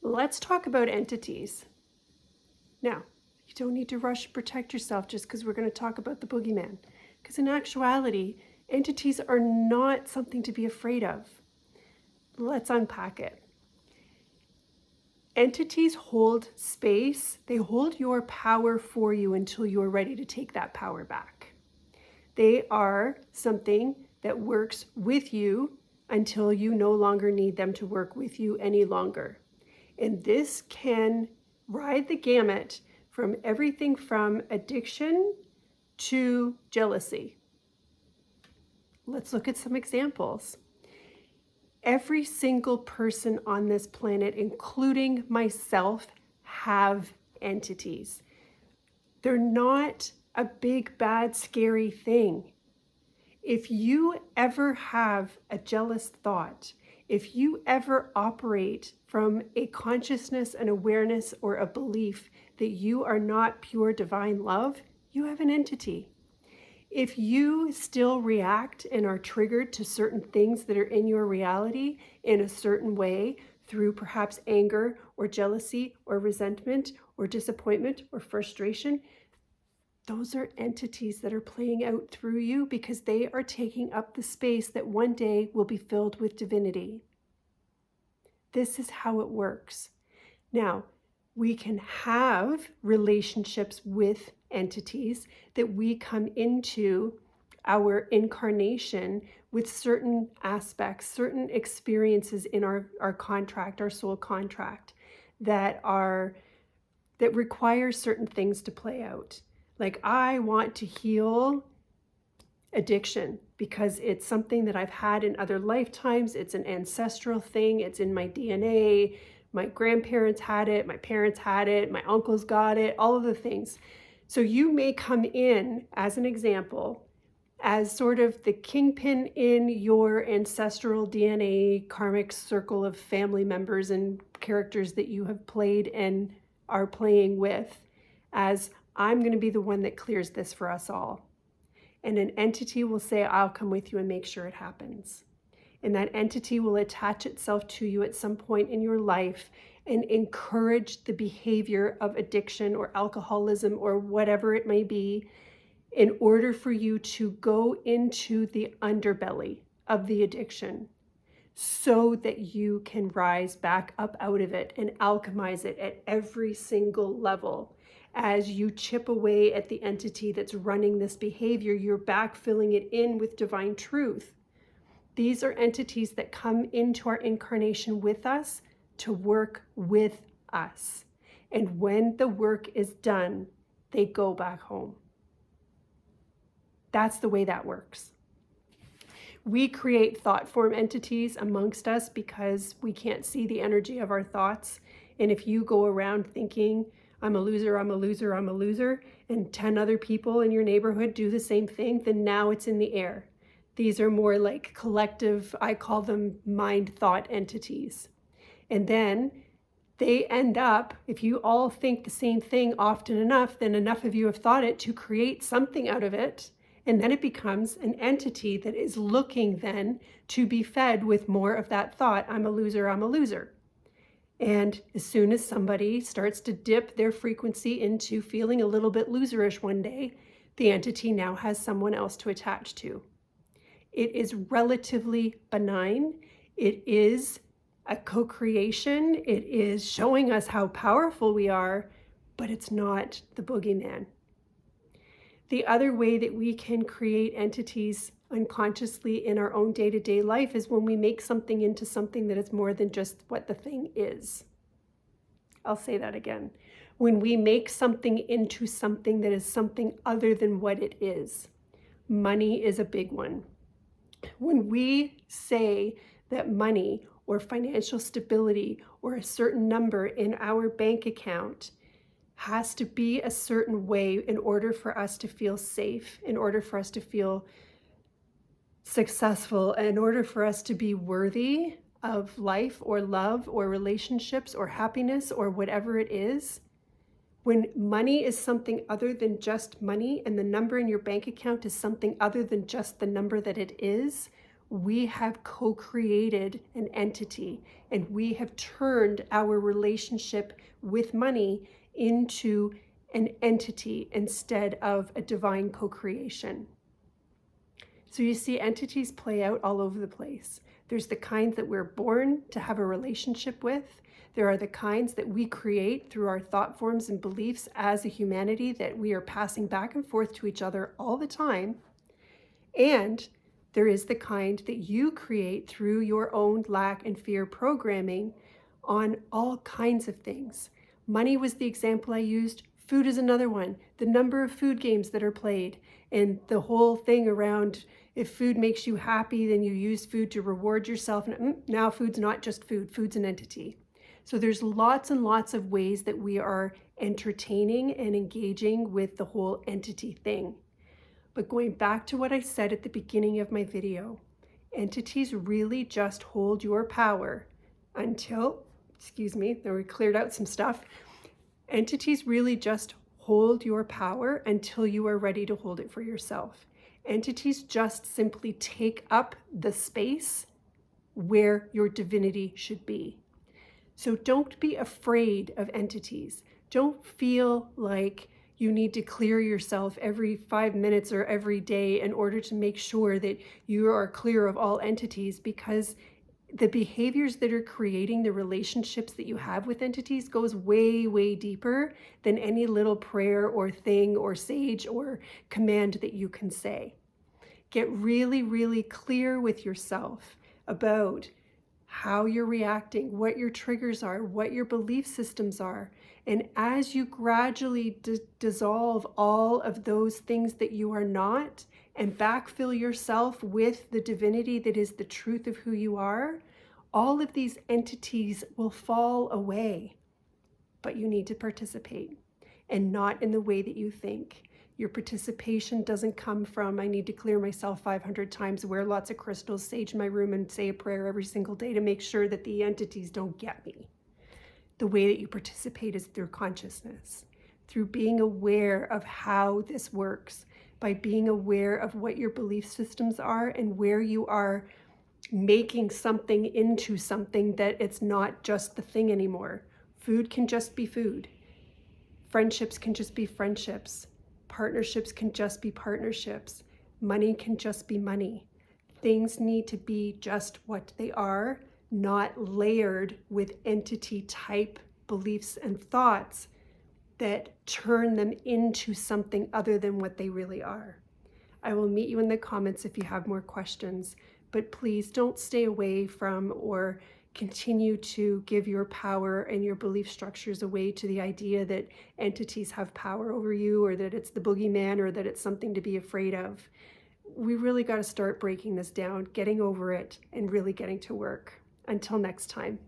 Let's talk about entities. Now, you don't need to rush and protect yourself just because we're going to talk about the boogeyman. Because in actuality, entities are not something to be afraid of. Let's unpack it. Entities hold space. They hold your power for you until you're ready to take that power back. They are something that works with you until you no longer need them to work with you any longer. And this can ride the gamut from everything from addiction to jealousy. Let's look at some examples. Every single person on this planet, including myself, have entities. They're not a big, bad, scary thing. If you ever have a jealous thought, if you ever operate from a consciousness, an awareness, or a belief that you are not pure divine love, you have an entity. If you still react and are triggered to certain things that are in your reality in a certain way through perhaps anger or jealousy or resentment or disappointment or frustration, those are entities that are playing out through you because they are taking up the space that one day will be filled with divinity. This is how it works. Now, we can have relationships with entities that we come into our incarnation with certain aspects, certain experiences in our contract, our soul contract, that require certain things to play out. Like, I want to heal addiction because it's something that I've had in other lifetimes. It's an ancestral thing. It's in my DNA. My grandparents had it. My parents had it. My uncles got it. All of the things. So you may come in, as an example, as sort of the kingpin in your ancestral DNA karmic circle of family members and characters that you have played and are playing with, as I'm going to be the one that clears this for us all. And an entity will say, I'll come with you and make sure it happens. And that entity will attach itself to you at some point in your life and encourage the behavior of addiction or alcoholism or whatever it may be in order for you to go into the underbelly of the addiction so that you can rise back up out of it and alchemize it at every single level. As you chip away at the entity that's running this behavior, you're backfilling it in with divine truth. These are entities that come into our incarnation with us to work with us. And when the work is done, they go back home. That's the way that works. We create thought form entities amongst us because we can't see the energy of our thoughts. And if you go around thinking, I'm a loser, I'm a loser, I'm a loser, and 10 other people in your neighborhood do the same thing, then now it's in the air. These are more like collective, I call them mind thought entities. And then they end up, if you all think the same thing often enough, then enough of you have thought it to create something out of it. And then it becomes an entity that is looking then to be fed with more of that thought, I'm a loser, I'm a loser. And as soon as somebody starts to dip their frequency into feeling a little bit loserish one day, the entity now has someone else to attach to. It is relatively benign. It is a co-creation. It is showing us how powerful we are, but it's not the boogeyman. The other way that we can create entities unconsciously in our own day-to-day life is when we make something into something that is more than just what the thing is. I'll say that again. When we make something into something that is something other than what it is. Money is a big one. When we say that money or financial stability or a certain number in our bank account has to be a certain way in order for us to feel safe, in order for us to feel successful, in order for us to be worthy of life or love or relationships or happiness or whatever it is, when money is something other than just money and the number in your bank account is something other than just the number that it is, We have co-created an entity, and we have turned our relationship with money into an entity instead of a divine co-creation. So you see, entities play out all over the place. There's the kinds that we're born to have a relationship with. There are the kinds that we create through our thought forms and beliefs as a humanity that we are passing back and forth to each other all the time. And there is the kind that you create through your own lack and fear programming on all kinds of things. Money was the example I used. Food is another one. The number of food games that are played and the whole thing around if food makes you happy, then you use food to reward yourself. And now food's not just food, food's an entity. So there's lots and lots of ways that we are entertaining and engaging with the whole entity thing. But going back to what I said at the beginning of my video, entities really just hold your power until, there we cleared out some stuff. Entities really just hold your power until you are ready to hold it for yourself. Entities just simply take up the space where your divinity should be. So don't be afraid of entities. Don't feel like you need to clear yourself every 5 minutes or every day in order to make sure that you are clear of all entities, because the behaviors that are creating the relationships that you have with entities goes way, way deeper than any little prayer or thing or sage or command that you can say. Get really, really clear with yourself about how you're reacting, what your triggers are, what your belief systems are. And as you gradually dissolve all of those things that you are not and backfill yourself with the divinity that is the truth of who you are, all of these entities will fall away. But you need to participate, and not in the way that you think. Your participation doesn't come from, I need to clear myself 500 times, wear lots of crystals, sage my room, and say a prayer every single day to make sure that the entities don't get me. The way that you participate is through consciousness, through being aware of how this works, by being aware of what your belief systems are and where you are making something into something that it's not just the thing anymore. Food can just be food. Friendships can just be friendships. Partnerships can just be partnerships. Money can just be money. Things need to be just what they are, not layered with entity type beliefs and thoughts that turn them into something other than what they really are. I will meet you in the comments if you have more questions, but please don't stay away from or continue to give your power and your belief structures away to the idea that entities have power over you, or that it's the boogeyman, or that it's something to be afraid of. We really got to start breaking this down, getting over it, and really getting to work. Until next time.